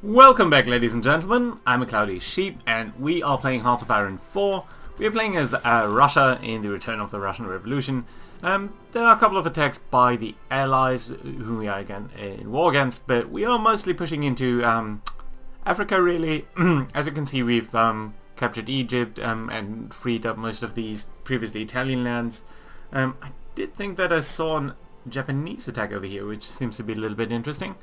Welcome back, ladies and gentlemen. I'm a Cloudy Sheep and we are playing Hearts of Iron 4. We are playing as Russia in the Return of the Russian Revolution. There are a couple of attacks by the allies whom we are again in war against, but we are mostly pushing into Africa really. As you can see, we've captured Egypt and freed up most of these previously Italian lands. I did think that I saw a Japanese attack over here, which seems to be a little bit interesting.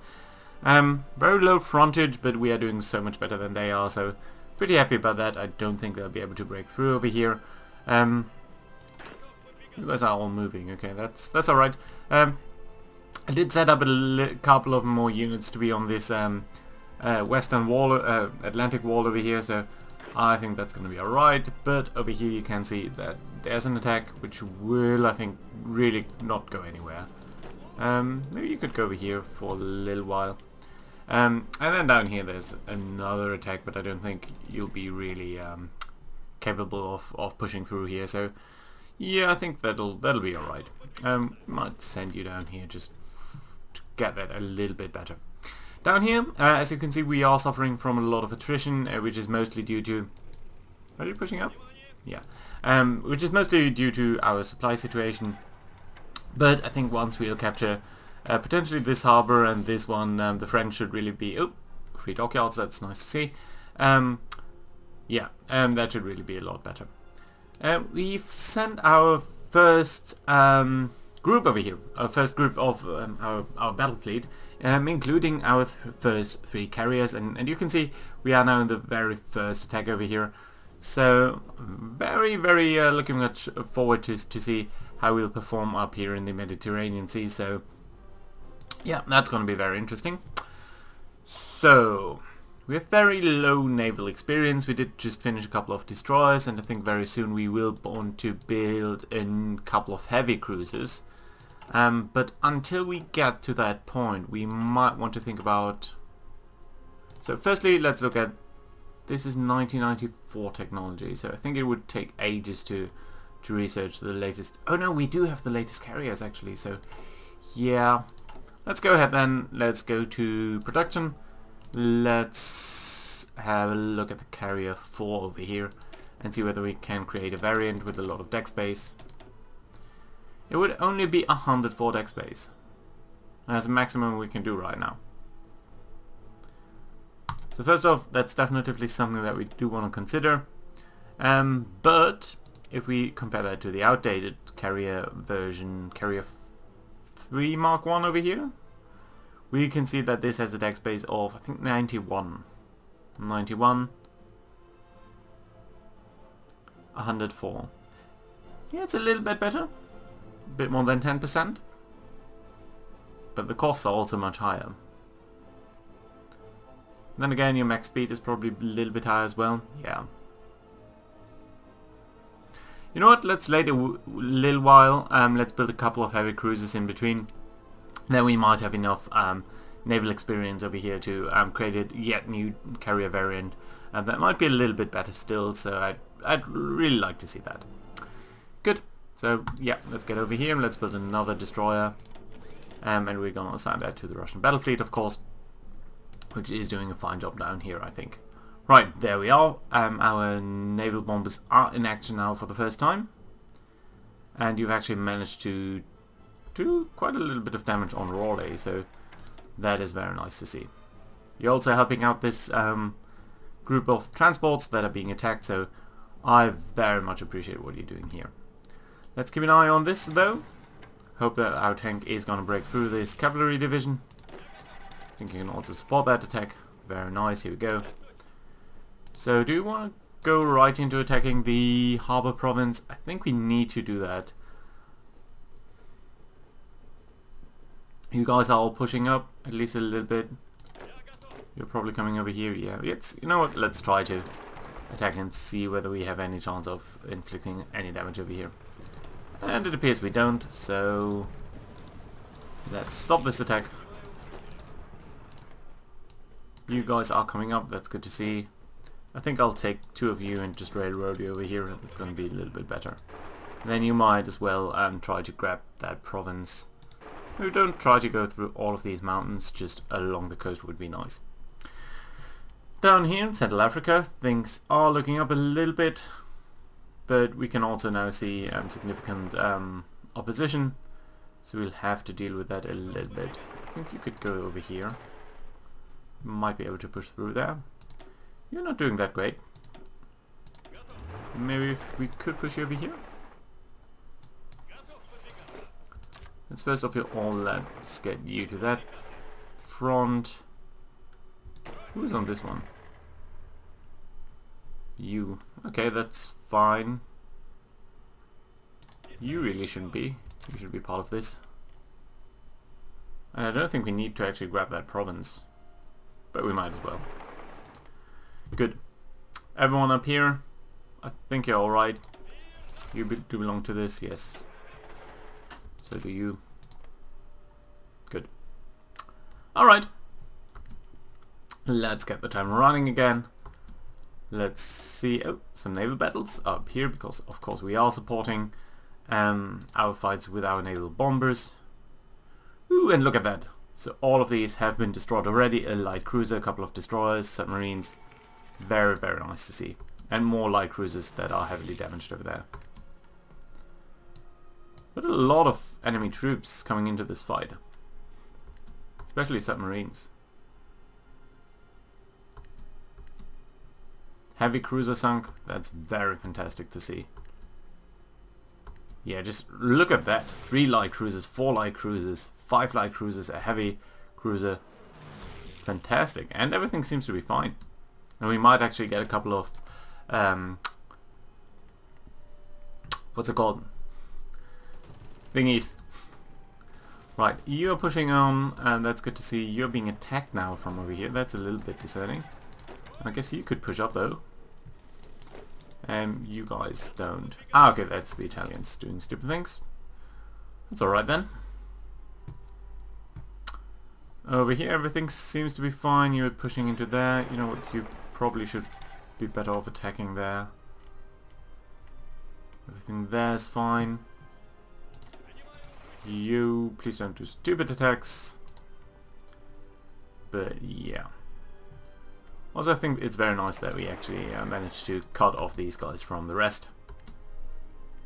Very low frontage, but we are doing so much better than they are, so pretty happy about that. I don't think they'll be able to break through over here. You guys are all moving, okay, that's alright. I did set up a couple of more units to be on this western wall, Atlantic wall over here, so I think that's going to be alright. But over here you can see that there's an attack which will, I think, really not go anywhere. Maybe you could go over here for a little while. And then down here there's another attack, but I don't think you'll be really capable of pushing through here. So yeah, I think that'll be alright. Might send you down here just to get that a little bit better. Down here, as you can see, we are suffering from a lot of attrition, which is mostly due to... Are you pushing up? Yeah. Which is mostly due to our supply situation. But I think once we'll capture potentially this harbour and this one, the French should really be... Oh, free dockyards, that's nice to see. Yeah, that should really be a lot better. We've sent our first group over here, our first group of our battle fleet, including our first 3 carriers, and you can see we are now in the very first attack over here. So very looking much forward to see how we'll perform up here in the Mediterranean Sea. So yeah, that's going to be very interesting. So we have very low naval experience. We did just finish a couple of destroyers, and I think very soon we will want to build a couple of heavy cruisers. But until we get to that point, we might want to think about... So firstly, let's look at... This is 1994 technology, so I think it would take ages to research the latest... Oh no, we do have the latest carriers actually, so yeah. Let's go ahead then, let's go to production. Let's have a look at the carrier 4 over here and see whether we can create a variant with a lot of deck space. It would only be 104 deck space. That's the maximum we can do right now. So first off, that's definitely something that we do want to consider. But if we compare that to the outdated carrier version, carrier 3 Mark 1 over here, we can see that this has a deck space of, I think, 91. 91. 104. Yeah, it's a little bit better. A bit more than 10%. But the costs are also much higher. Then again, your max speed is probably a little bit higher as well. Yeah. You know what, let's wait a little while, let's build a couple of heavy cruisers in between. Then we might have enough naval experience over here to create a yet new carrier variant. That might be a little bit better still, so I'd really like to see that. Good, so yeah, let's get over here and let's build another destroyer. And we're gonna assign that to the Russian battle fleet, of course, which is doing a fine job down here, I think. Right, there we are. Our naval bombers are in action now for the first time. And you've actually managed to do quite a little bit of damage on Raleigh, so that is very nice to see. You're also helping out this group of transports that are being attacked, so I very much appreciate what you're doing here. Let's keep an eye on this though. Hope that our tank is going to break through this cavalry division. I think you can also support that attack. Very nice, here we go. So do you want to go right into attacking the harbour province? I think we need to do that. You guys are all pushing up, at least a little bit. You're probably coming over here, yeah. You know what, let's try to attack and see whether we have any chance of inflicting any damage over here. And it appears we don't, so let's stop this attack. You guys are coming up, that's good to see. I think I'll take 2 of you and just railroad you over here. It's going to be a little bit better. Then you might as well try to grab that province. We don't try to go through all of these mountains, just along the coast would be nice. Down here in Central Africa, things are looking up a little bit, but we can also now see significant opposition, so we'll have to deal with that a little bit. I think you could go over here. You might be able to push through there. You're not doing that great. Maybe we could push you over here. Let's first of all let's get you to that front. Who's on this one? You. Okay, that's fine. You really shouldn't be. You should be part of this. And I don't think we need to actually grab that province, but we might as well. Good. Everyone up here, I think you're alright. You do belong to this, yes. So do you. Good. Alright. Let's get the timer running again. Let's see. Oh, some naval battles up here, because of course we are supporting our fights with our naval bombers. Ooh, and look at that. So all of these have been destroyed already. A light cruiser, a couple of destroyers, submarines. Very, very nice to see. And more light cruisers that are heavily damaged over there. But a lot of enemy troops coming into this fight. Especially submarines. Heavy cruiser sunk. That's very fantastic to see. Yeah, just look at that. 3 light cruisers, 4 light cruisers, 5 light cruisers, a heavy cruiser. Fantastic. And everything seems to be fine. And we might actually get a couple of what's it called? Thingies. Right, you're pushing on, and that's good to see. You're being attacked now from over here. That's a little bit discerning. I guess you could push up though. You guys don't. Ah, okay, that's the Italians doing stupid things. That's alright then. Over here everything seems to be fine. You're pushing into there. You know what, you probably should be better off attacking there. Everything there's fine. You, please don't do stupid attacks. But yeah. Also, I think it's very nice that we actually managed to cut off these guys from the rest.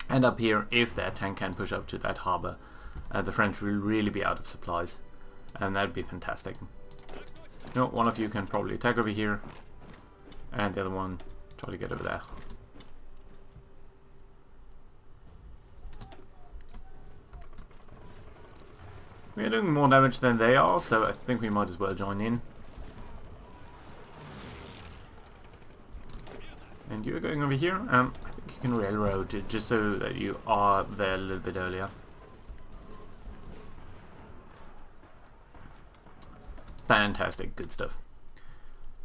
And up here, if that tank can push up to that harbour, the French will really be out of supplies. And that would be fantastic. No, one of you can probably attack over here. And the other one, try to get over there. We are doing more damage than they are, so I think we might as well join in. And you're going over here. I think you can railroad it just so that you are there a little bit earlier. Fantastic, good stuff.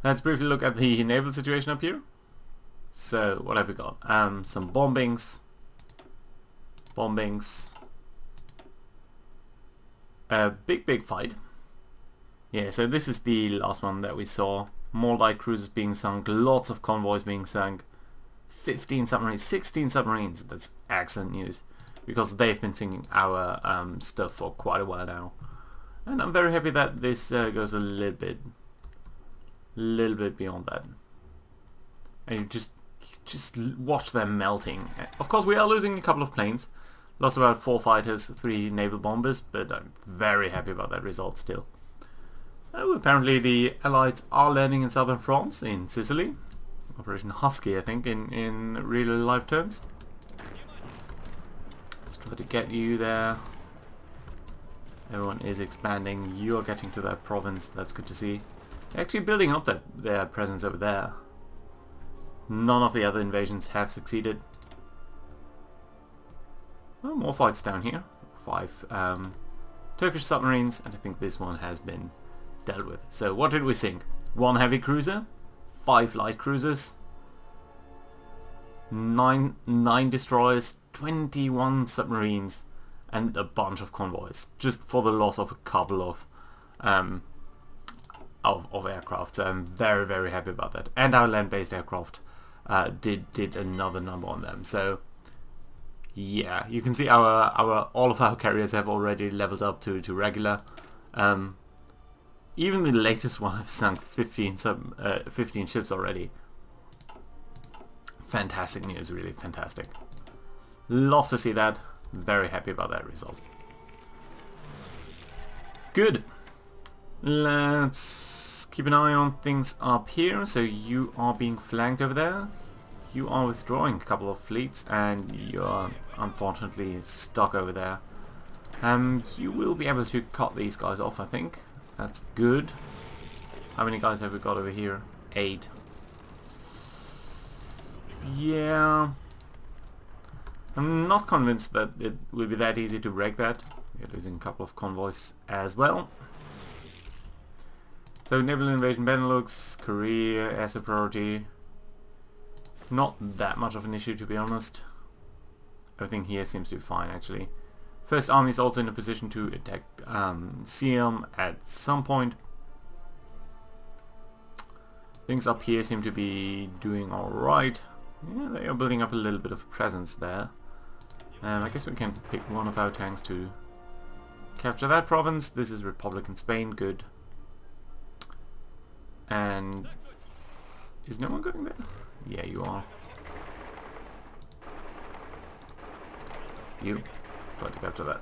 Let's briefly look at the naval situation up here. So, what have we got? Some bombings. A big fight. Yeah, so this is the last one that we saw. More light cruisers being sunk, lots of convoys being sunk, 15 submarines, 16 submarines. That's excellent news, because they've been sinking our stuff for quite a while now. And I'm very happy that this goes a little bit beyond that. And you just watch them melting. Of course, we are losing a couple of planes. Lost about 4 fighters, 3 naval bombers, but I'm very happy about that result still. Oh, apparently the Allies are landing in southern France, in Sicily. Operation Husky, I think, in real life terms. Let's try to get you there. Everyone is expanding. You are getting to that province. That's good to see. They're actually building up their presence over there. None of the other invasions have succeeded. Oh, more fights down here. 5 Turkish submarines, and I think this one has been dealt with. So what did we sink? 1 heavy cruiser, 5 light cruisers, 9 destroyers, 21 submarines, and a bunch of convoys, just for the loss of a couple of aircraft. So I'm very happy about that. And our land-based aircraft did another number on them. So yeah, you can see all of our carriers have already leveled up to regular. Even the latest one I've sunk 15 ships already. Fantastic news, really fantastic. Love to see that. Very happy about that result. Good. Let's keep an eye on things up here. So you are being flanked over there. You are withdrawing a couple of fleets and you're unfortunately stuck over there. You will be able to cut these guys off, I think. That's good. How many guys have we got over here? 8. Yeah. I'm not convinced that it will be that easy to break that. We're losing a couple of convoys as well. So naval invasion Benelux, Korea as a priority. Not that much of an issue, to be honest. Everything here seems to be fine actually. First Army is also in a position to attack Siam at some point. Things up here seem to be doing alright. Yeah, they are building up a little bit of presence there. I guess we can pick one of our tanks to capture that province. This is Republican Spain, good. And is no one going there? Yeah, you are. You try to capture that.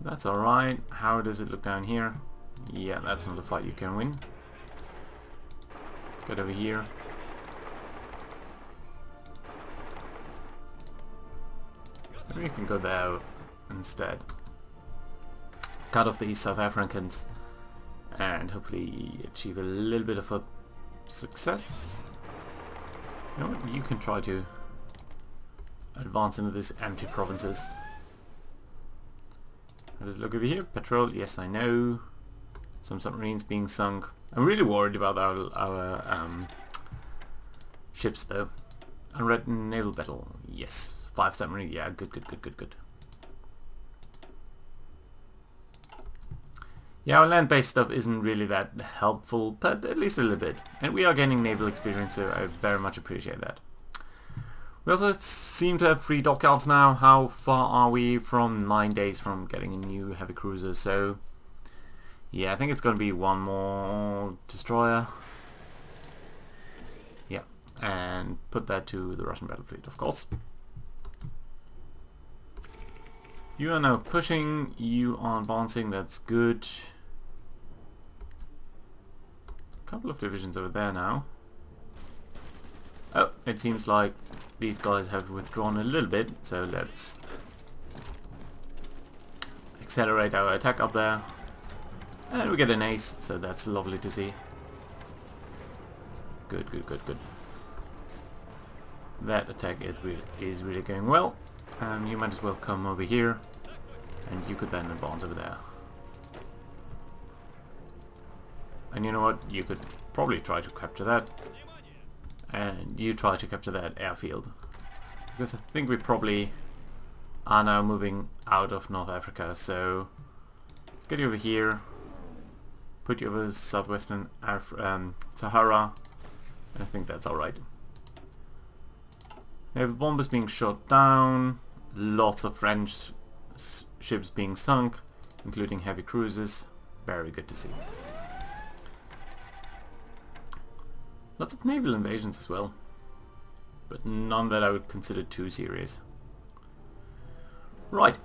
That's alright. How does it look down here? Yeah, that's not a fight you can win. Get over here. Maybe you can go there instead. Cut off these South Africans and hopefully achieve a little bit of a success. You know what? You can try to advance into these empty provinces. How does it look over here? Patrol, yes I know. Some submarines being sunk. I'm really worried about our ships though. Unread naval battle, yes. 5 submarine, yeah, good. Yeah, our land-based stuff isn't really that helpful, but at least a little bit. And we are gaining naval experience, so I very much appreciate that. We also seem to have 3 dockyards now. How far are we from 9 days from getting a new heavy cruiser? So, yeah, I think it's going to be one more destroyer. Yeah, and put that to the Russian battle fleet, of course. You are now pushing, you are advancing, that's good. A couple of divisions over there now. Oh, it seems like these guys have withdrawn a little bit, so let's accelerate our attack up there. And we get an ace, so that's lovely to see. Good. That attack is really going well. You might as well come over here, and you could then advance over there. And you know what? You could probably try to capture that, and you try to capture that airfield, because I think we probably are now moving out of North Africa. So let's get you over here, put you over southwestern Sahara, and I think that's alright. Naval bombers being shot down, lots of French ships being sunk, including heavy cruisers. Very good to see. Lots of naval invasions as well, but none that I would consider too serious. Right,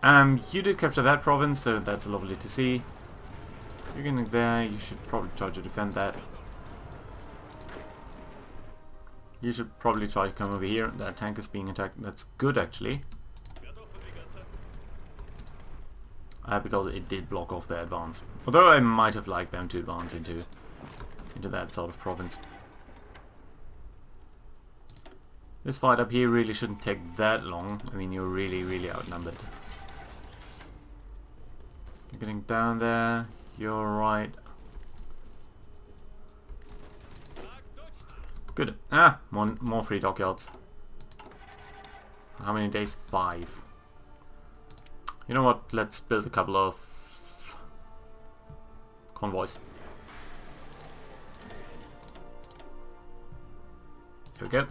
you did capture that province, so that's lovely to see. You're getting there, you should probably try to defend that. You should probably try to come over here. That tank is being attacked. That's good actually. Because it did block off their advance. Although I might have liked them to advance into that sort of province. This fight up here really shouldn't take that long. I mean, you're really outnumbered. You're getting down there. You're right. Good. More free dockyards. How many days? 5. You know what? Let's build a couple of convoys. Here we go.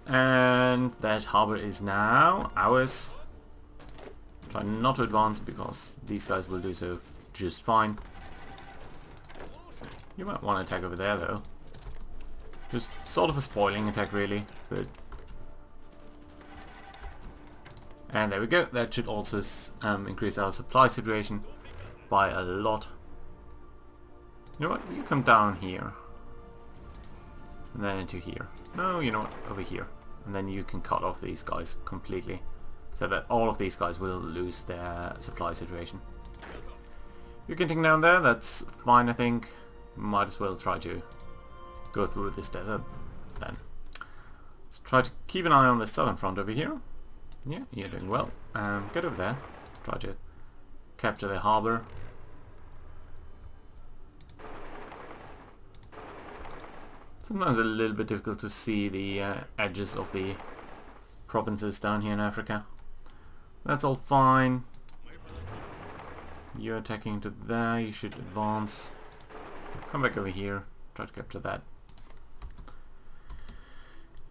And that harbor is now ours. Try not to advance because these guys will do so just fine. You might want to attack over there though. Just sort of a spoiling attack really, but... And there we go. That should also increase our supply situation by a lot. You know what? You come down here. And then into here. No, you know what? Over here. And then you can cut off these guys completely. So that all of these guys will lose their supply situation. You're getting down there. That's fine, I think. Might as well try to go through this desert then. Let's try to keep an eye on the southern front over here. Yeah, you're doing well. Get over there. Try to capture the harbor. Sometimes a little bit difficult to see the edges of the provinces down here in Africa. That's all fine. You're attacking into there. You should advance. Come back over here. Try to capture that.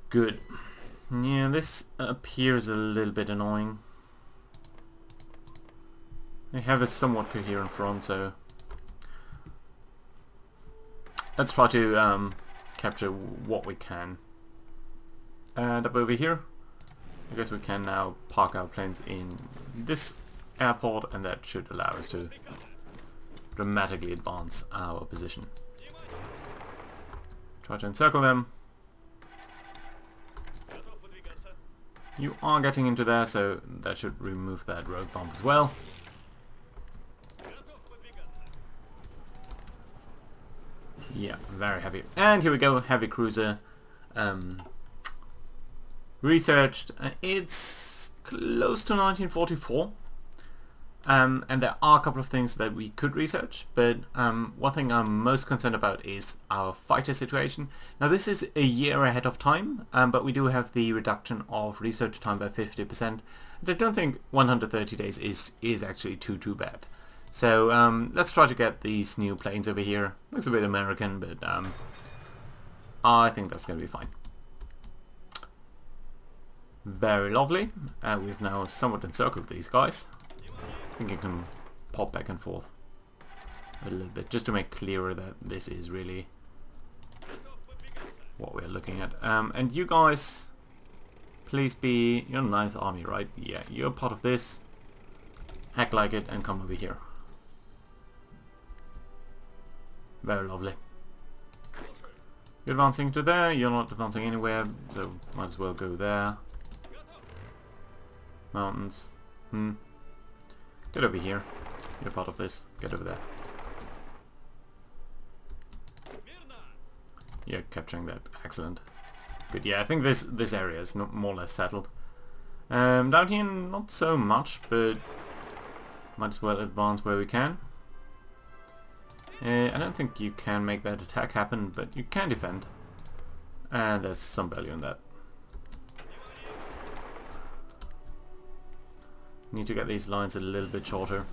Good. Yeah, this appears a little bit annoying. They have a somewhat coherent front, so let's try to capture what we can. And up over here, I guess we can now park our planes in this airport, and that should allow us to dramatically advance our position. Try to encircle them. You are getting into there, so that should remove that road bump as well. Yeah, very heavy. And here we go, heavy cruiser. Researched. It's close to 1944. And there are a couple of things that we could research, but one thing I'm most concerned about is our fighter situation. Now this is a year ahead of time, but we do have the reduction of research time by 50%. And I don't think 130 days is actually too bad. So let's try to get these new planes over here. Looks a bit American, but I think that's going to be fine. Very lovely. We've now somewhat encircled these guys. I think you can pop back and forth a little bit just to make clearer that this is really what we're looking at. And you guys, please be... You're 9th Army, right? Yeah, you're part of this. Act like it and come over here. Very lovely. You're advancing to there, you're not advancing anywhere, so might as well go there. Mountains. Get over here. You're part of this. Get over there. Yeah, capturing that. Excellent. Good. Yeah, I think this area is more or less settled. Down here, not so much, but might as well advance where we can. I don't think you can make that attack happen, but you can defend. And there's some value in that. Need to get these lines a little bit shorter.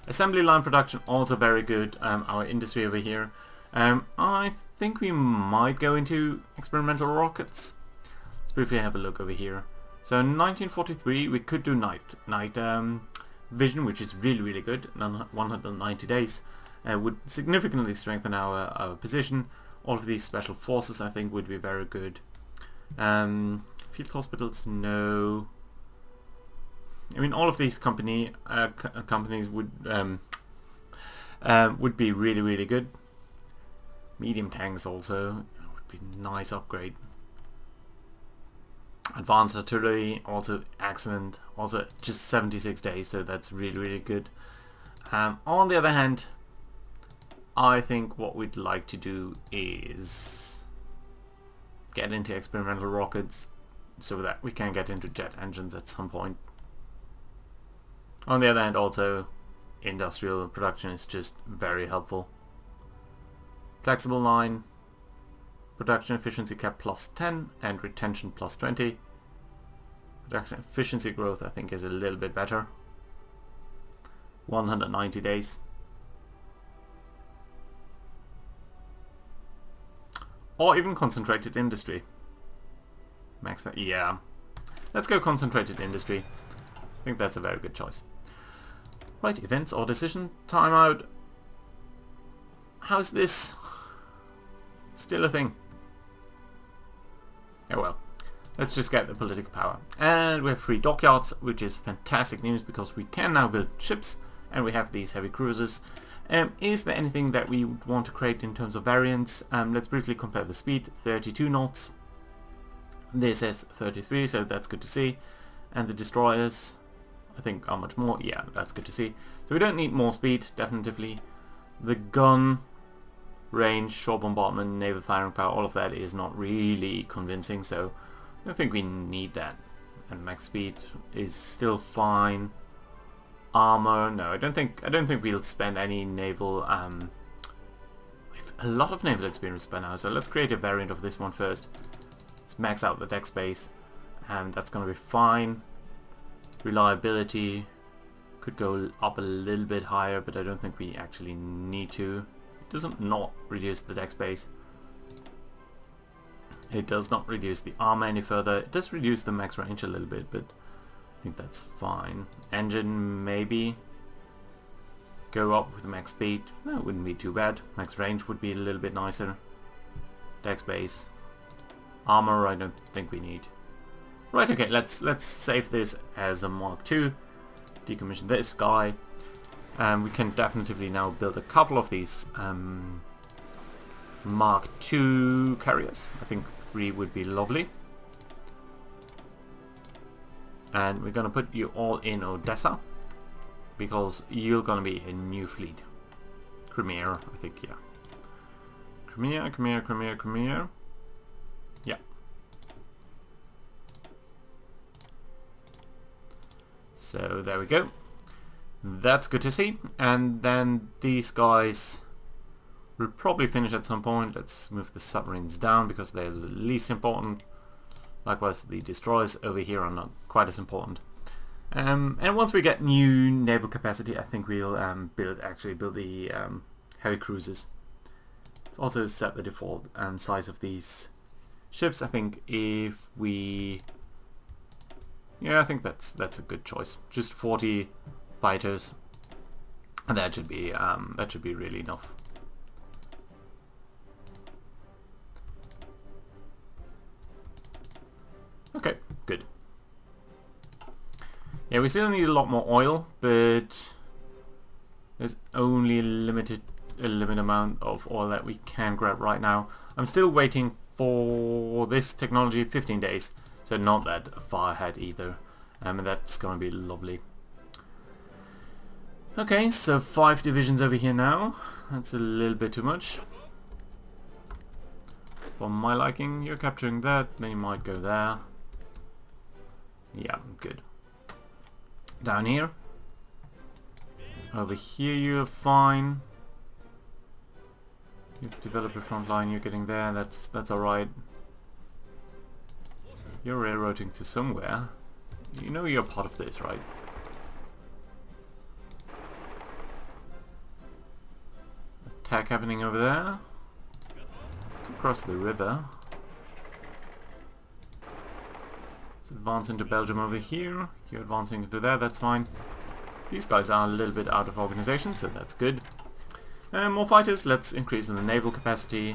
Assembly line production also very good. Our industry over here. I think we might go into experimental rockets. Let's briefly have a look over here. So in 1943 we could do night vision, which is really good. 190 days would significantly strengthen our position. All of these special forces I think would be very good. Field hospitals, no. I mean, all of these companies would be really good. Medium tanks also would be a nice upgrade. Advanced artillery also excellent. Also just 76 days, so that's really good. On the other hand, I think what we'd like to do is get into experimental rockets so that we can get into jet engines at some point. On the other hand, also, industrial production is just very helpful. Flexible line, production efficiency cap +10 and retention +20. Production efficiency growth I think is a little bit better. 190 days. Or even concentrated industry. Yeah. Let's go concentrated industry. I think that's a very good choice. Right, events or decision. Timeout. How's this still a thing? Oh well. Let's just get the political power. And we have 3 dockyards, which is fantastic news because we can now build ships and we have these heavy cruisers. Is there anything that we would want to create in terms of variants? Let's briefly compare the speed. 32 knots. This is 33, so that's good to see. And the destroyers, I think, are much more. Yeah, that's good to see. So we don't need more speed, definitively. The gun range, short bombardment, naval firing power, all of that is not really convincing, so I don't think we need that. And max speed is still fine. Armor, no, I don't think we'll spend any naval we have a lot of naval experience by now, so let's create a variant of this one first. Let's max out the deck space, and that's gonna be fine. Reliability could go up a little bit higher, but I don't think we actually need to. It doesn't not reduce the deck space. It does not reduce the armor any further. It does reduce the max range a little bit, but I think that's fine. Engine, maybe. Go up with max speed. No, it wouldn't be too bad. Max range would be a little bit nicer. Deck space. Armor, I don't think we need. Right, okay, let's save this as a Mark II. Decommission this guy. We can definitively now build a couple of these Mark II carriers. I think 3 would be lovely. And we're gonna put you all in Odessa because you're gonna be a new fleet. Crimea, I think, yeah. Crimea. Yeah. So there we go. That's good to see. And then these guys will probably finish at some point. Let's move the submarines down because they're the least important. Likewise, the destroyers over here are not quite as important. And once we get new naval capacity, I think we'll build the heavy cruisers. Let's also set the default size of these ships. I think if we... Yeah, I think that's a good choice. Just 40 fighters, and that should be really enough. Okay, good. Yeah, we still need a lot more oil, but there's only a limited amount of oil that we can grab right now. I'm still waiting for this technology, 15 days, so not that far ahead either, and that's gonna be lovely. Okay, so 5 divisions over here now. That's a little bit too much for my liking. You're capturing that, then you might go there. Yeah, good. Down here. Over here you're fine. You've developed a front line, you're getting there, that's alright. You're railroading to somewhere. You know you're part of this, right? Attack happening over there. Across the river. Let's advance into Belgium over here. You're advancing into there, that's fine. These guys are a little bit out of organization, so that's good. More fighters, let's increase the naval capacity.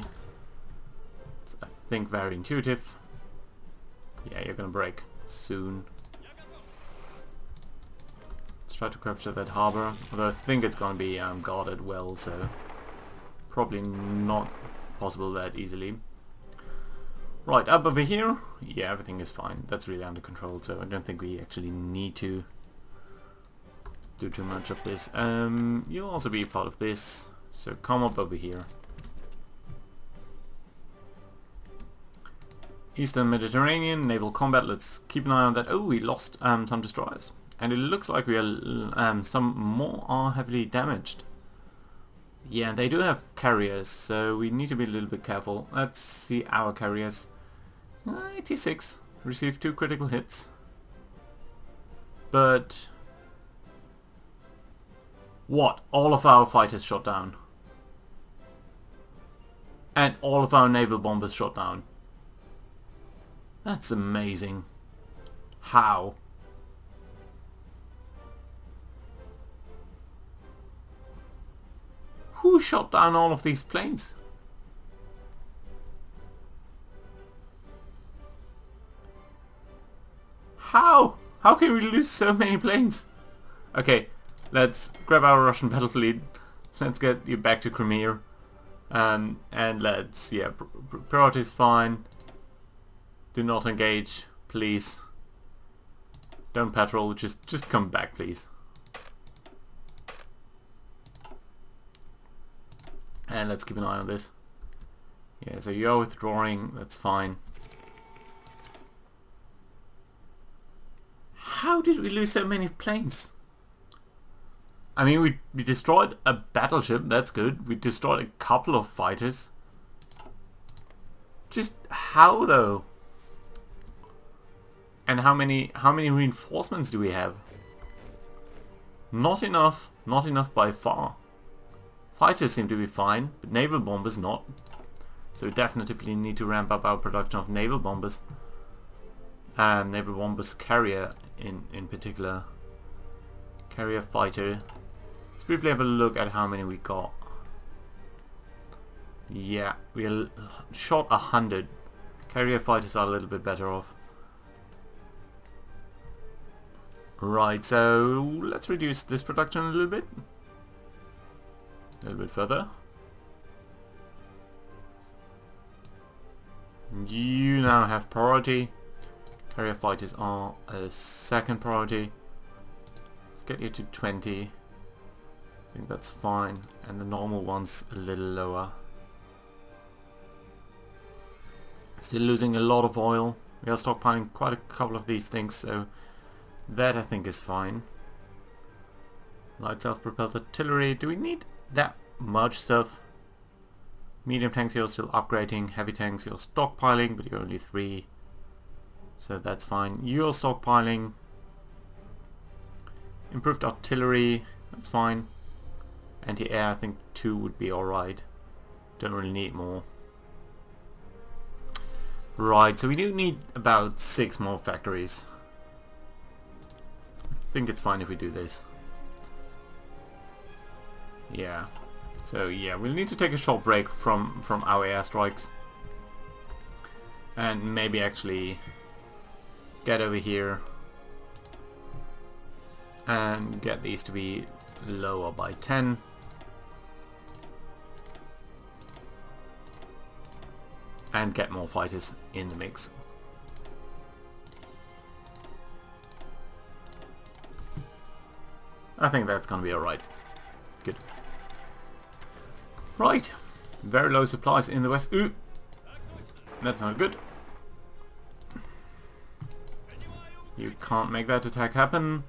It's, I think, very intuitive. Yeah, you're gonna break soon. Let's try to capture that harbor, although I think it's gonna be guarded well, so probably not possible that easily. Right, up over here, yeah, everything is fine. That's really under control, so I don't think we actually need to do too much of this. You'll also be a part of this, so come up over here. Eastern Mediterranean, naval combat, let's keep an eye on that. Oh, we lost some destroyers. And it looks like we are, some more are heavily damaged. Yeah, they do have carriers, so we need to be a little bit careful. Let's see our carriers. 86, received 2 critical hits. But... what? All of our fighters shot down. And all of our naval bombers shot down. That's amazing. How? shot down all of these planes? How? How can we lose so many planes? Okay, let's grab our Russian battle fleet. Let's get you back to Crimea. And let's, yeah, priority is fine. Do not engage, please. Don't patrol, just come back, please. And let's keep an eye on this. Yeah, so you're withdrawing, that's fine. How did we lose so many planes? I mean, we destroyed a battleship, that's good. We destroyed a couple of fighters. Just how though? And how many reinforcements do we have? Not enough by far. Fighters seem to be fine, but naval bombers not. So we definitely need to ramp up our production of naval bombers. Naval bombers carrier in particular. Carrier fighter. Let's briefly have a look at how many we got. Yeah, we shot 100. Carrier fighters are a little bit better off. Right, so let's reduce this production a little bit. A little bit further. You now have priority. Carrier fighters are a second priority. Let's get you to 20. I think that's fine. And the normal one's a little lower. Still losing a lot of oil. We are stockpiling quite a couple of these things, so that I think is fine. Light self-propelled artillery. Do we need that much stuff? Medium tanks you're still upgrading. Heavy tanks you're stockpiling, but you're only 3. So that's fine. You're stockpiling. Improved artillery. That's fine. Anti-air, I think 2 would be alright. Don't really need more. Right, so we do need about 6 more factories. I think it's fine if we do this. Yeah. So yeah, we'll need to take a short break from our airstrikes. And maybe actually get over here and get these to be lower by 10. And get more fighters in the mix. I think that's gonna be alright. Good. Right. Very low supplies in the west. Ooh! That's not good. You can't make that attack happen.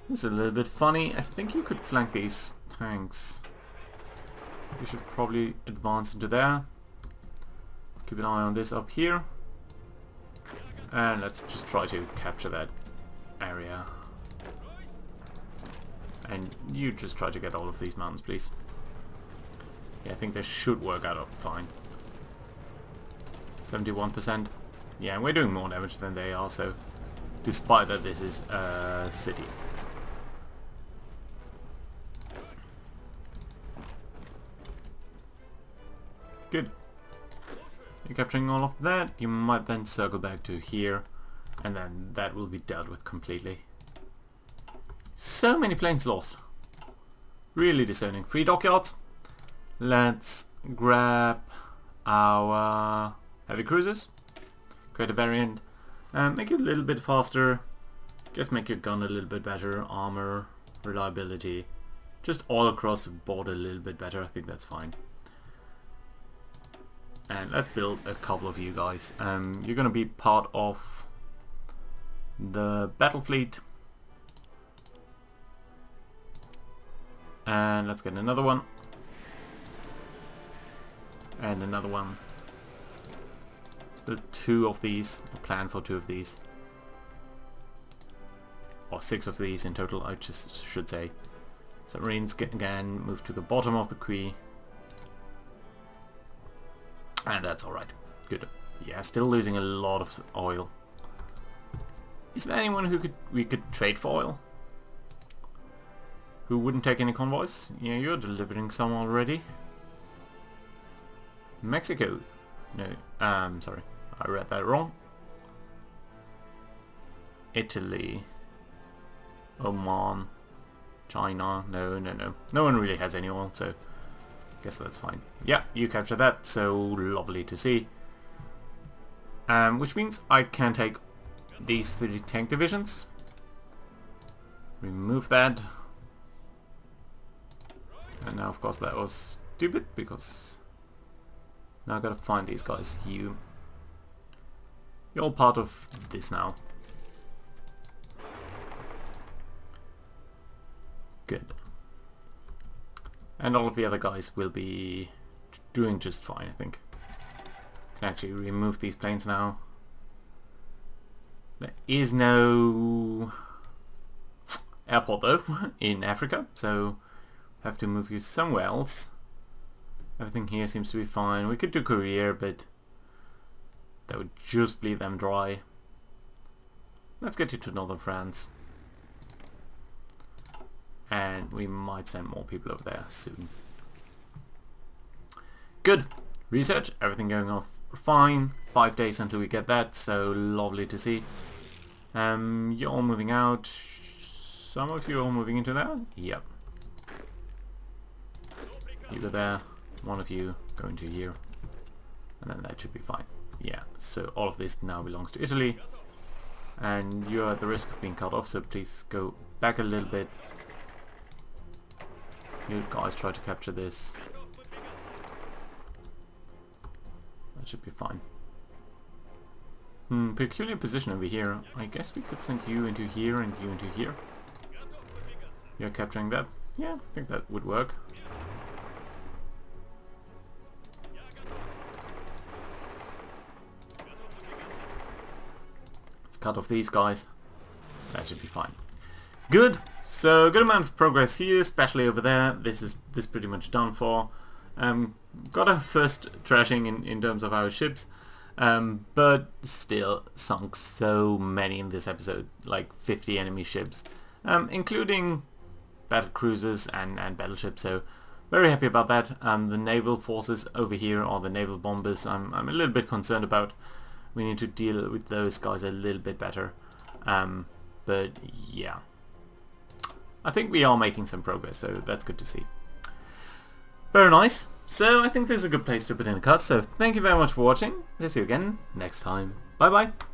This is a little bit funny. I think you could flank these tanks. You should probably advance into there. Keep an eye on this up here. And let's just try to capture that area. And you just try to get all of these mountains, please. Yeah, I think this should work out fine. 71%. Yeah, and we're doing more damage than they are, so despite that this is a city. Good. You're capturing all of that. You might then circle back to here, and then that will be dealt with completely. So many planes lost. Really discerning. 3 dockyards. Let's grab our heavy cruisers. Create a variant. Make it a little bit faster. Just make your gun a little bit better. Armor, reliability. Just all across the board a little bit better. I think that's fine. And let's build a couple of you guys. You're gonna be part of the battle fleet. And let's get another one. And another one. Build 2 of these. Or plan for 2 of these. Or 6 of these in total, I just should say. Submarines again move to the bottom of the queue. And that's alright. Good. Yeah, still losing a lot of oil. Is there anyone who we could trade for oil? Who wouldn't take any convoys? Yeah, you're delivering some already. Mexico. No, sorry. I read that wrong. Italy. Oman. China. No. No one really has any oil, so guess that's fine. Yeah, you captured that, so lovely to see. Which means I can take these 3 tank divisions. Remove that. And now of course that was stupid because now I gotta find these guys. You're all part of this now. Good. And all of the other guys will be doing just fine, I think. Can actually remove these planes now. There is no airport though in Africa, so have to move you somewhere else. Everything here seems to be fine. We could do Korea, but that would just bleed them dry. Let's get you to northern France. And we might send more people over there soon. Good. Research, everything going off fine. 5 days until we get that, so lovely to see. You're all moving out. Some of you are all moving into there? Yep. You go there. One of you go into here. And then that should be fine. Yeah, so all of this now belongs to Italy. And you're at the risk of being cut off, so please go back a little bit. You guys try to capture this. That should be fine. Peculiar position over here. I guess we could send you into here and you into here. You're capturing that? Yeah, I think that would work. Let's cut off these guys. That should be fine. Good. So good amount of progress here, especially over there. This is pretty much done for. Got our first trashing in terms of our ships, but still sunk so many in this episode, like 50 enemy ships, including battle cruisers and battleships. So very happy about that. The naval forces over here, or the naval bombers, I'm a little bit concerned about. We need to deal with those guys a little bit better. But yeah. I think we are making some progress, so that's good to see. Very nice. So I think this is a good place to put in a cut, so thank you very much for watching. We'll see you again next time. Bye bye.